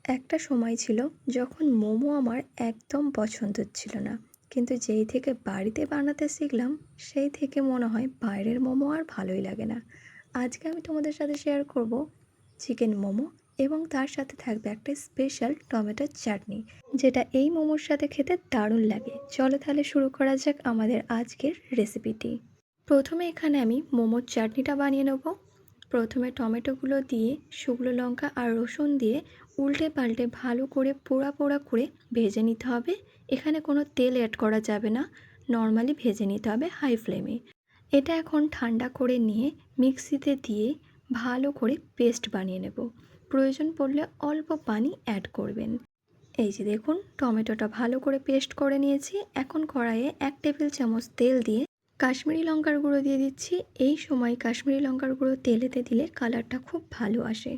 একটা সময় ছিল যখন মোমো আমার একদম পছন্দের ছিল না, কিন্তু যেই থেকে বাড়িতে বানাতে শিখলাম সেই থেকে মনে হয় বাইরের মোমো আর ভালোই লাগে না। আজকে আমি তোমাদের সাথে শেয়ার করব চিকেন মোমো, এবং তার সাথে থাকবে একটা স্পেশাল টমেটোর চাটনি, যেটা এই মোমোর সাথে খেতে দারুণ লাগে। চলো তাহলে শুরু করা যাক আমাদের আজকের রেসিপিটি। প্রথমে এখানে আমি মোমোর চাটনিটা বানিয়ে নেব। প্রথমে টমেটোগুলো দিয়ে শুকনো লঙ্কা আর রসুন দিয়ে উল্টে পাল্টে ভালো করে পোড়া পোড়া করে ভেজে নিতে হবে। এখানে কোনো তেল অ্যাড করা যাবে না, নর্মালি ভেজে নিতে হবে হাই ফ্লেমে। এটা এখন ঠান্ডা করে নিয়ে মিক্সিতে দিয়ে ভালো করে পেস্ট বানিয়ে নেব। প্রয়োজন পড়লে অল্প পানি অ্যাড করবেন। এই যে দেখুন, টমেটোটা ভালো করে পেস্ট করে নিয়েছি। এখন কড়াইয়ে 1 টেবিল চামচ তেল দিয়ে কাশ্মীরি লঙ্কার গুঁড়ো দিয়ে দিচ্ছি। এই সময় কাশ্মীরি লঙ্কার গুঁড়ো তেলেতে দিলে কালারটা খুব ভালো আসে।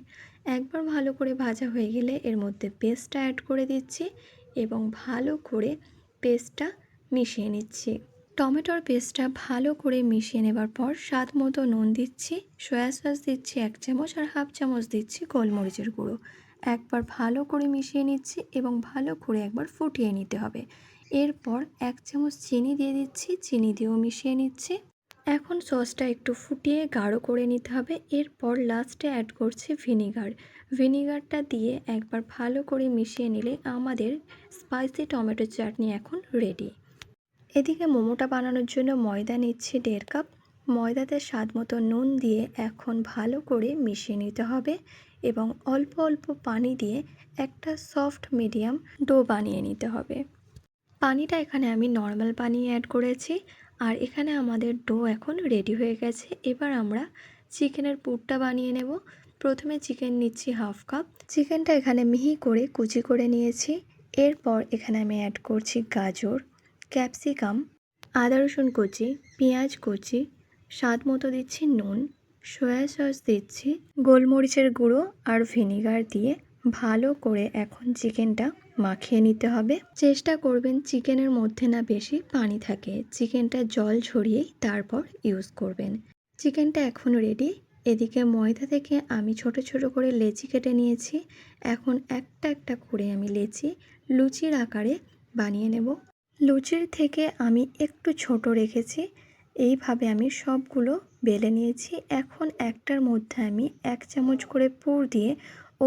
একবার ভালো করে ভাজা হয়ে গেলে এর মধ্যে পেস্টটা অ্যাড করে দিচ্ছি এবং ভালো করে পেস্টটা মিশিয়ে নিচ্ছি। টমেটোর পেস্টটা ভালো করে মিশিয়ে নেবার পর স্বাদ মতো নুন দিচ্ছি, সয়া সস দিচ্ছি 1 চামচ আর হাফ চামচ দিচ্ছি গোলমরিচের গুঁড়ো। একবার ভালো করে মিশিয়ে নিচ্ছি এবং ভালো করে একবার ফুটিয়ে নিতে হবে। এরপর 1 চামচ চিনি দিয়ে দিচ্ছি, চিনি দিয়েও মিশিয়ে নিচ্ছি। এখন সসটা একটু ফুটিয়ে গাঢ় করে নিতে হবে। এরপর লাস্টে অ্যাড করছি ভিনিগার। ভিনিগারটা দিয়ে একবার ভালো করে মিশিয়ে নিলে আমাদের স্পাইসি টমেটো চাটনি এখন রেডি। এদিকে মোমোটা বানানোর জন্য ময়দা নিচ্ছি 1.5 কাপ। ময়দাতে স্বাদ মতো নুন দিয়ে এখন ভালো করে মিশিয়ে নিতে হবে এবং অল্প অল্প পানি দিয়ে একটা সফট মিডিয়াম ডো বানিয়ে নিতে হবে। পানিটা এখানে আমি নর্মাল পানি অ্যাড করেছি। আর এখানে আমাদের ডো এখন রেডি হয়ে গেছে। এবার আমরা চিকেনের পুরটা বানিয়ে নেব। প্রথমে চিকেন নিচ্ছি হাফ কাপ। চিকেনটা এখানে মিহি করে কুচি করে নিয়েছি। এরপর এখানে আমি অ্যাড করছি গাজর, ক্যাপসিকাম, আদা রসুন কুচি, পেঁয়াজ কুচি, স্বাদ মতো দিচ্ছি নুন, সয়া সস দিচ্ছি, গোলমরিচের গুঁড়ো আর ভিনিগার দিয়ে ভালো করে এখন চিকেনটা মাখিয়ে নিতে হবে। চেষ্টা করবেন চিকেনের মধ্যে না বেশি পানি থাকে, চিকেনটা জল ঝরিয়েই তারপর ইউজ করবেন। চিকেনটা এখন রেডি। এদিকে ময়দা থেকে আমি ছোট ছোট করে লেচি কেটে নিয়েছি। এখন একটা একটা করে আমি লেচি লুচির আকারে বানিয়ে নেব। লুচির থেকে আমি একটু ছোট রেখেছি। এইভাবে আমি সবগুলো বেলে নিয়েছি। এখন একটার মধ্যে আমি 1 চামচ করে পুর দিয়ে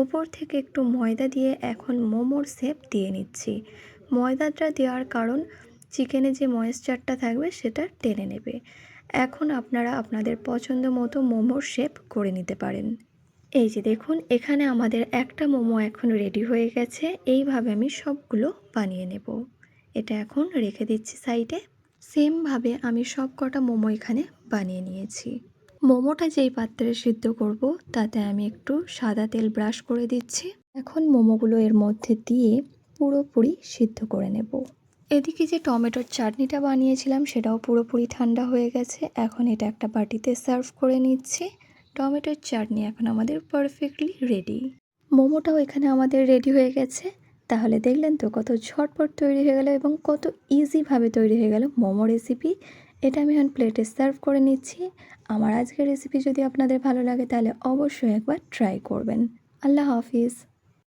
ওপর থেকে একটু ময়দা দিয়ে এখন মোমোর শেপ দিয়ে নিচ্ছি। ময়দাটা দেওয়ার কারণ চিকেনে যে ময়েশ্চারটা থাকবে সেটা টেনে নেবে। এখন আপনারা আপনাদের পছন্দ মতো মোমোর শেপ করে নিতে পারেন। এই যে দেখুন, এখানে আমাদের একটা মোমো এখন রেডি হয়ে গেছে। এইভাবে আমি সবগুলো বানিয়ে নেব। এটা এখন রেখে দিচ্ছি সাইডে। সেমভাবে আমি সব কটা মোমো এখানে বানিয়ে নিয়েছি। মোমোটা যেই পাত্রে সিদ্ধ করব তাতে আমি একটু সাদা তেল ব্রাশ করে দিচ্ছি। এখন মোমোগুলো এর মধ্যে দিয়ে পুরোপুরি সিদ্ধ করে নেব। এদিকে যে টমেটোর চাটনিটা বানিয়েছিলাম সেটাও পুরোপুরি ঠান্ডা হয়ে গেছে। এখন এটা একটা বাটিতে সার্ভ করে নিচ্ছি। টমেটোর চাটনি এখন আমাদের পারফেক্টলি রেডি। মোমোটাও এখানে আমাদের রেডি হয়ে গেছে। তাহলে দেখলেন তো কত ঝটপট তৈরি হয়ে গেল এবং কত ইজিভাবে তৈরি হয়ে গেল মোমো রেসিপি। এটা আমি এখন প্লেটে সার্ভ করে নিচ্ছি। আমার আজকের রেসিপি যদি আপনাদের ভালো লাগে তাহলে অবশ্যই একবার ট্রাই করবেন। আল্লাহ হাফিজ।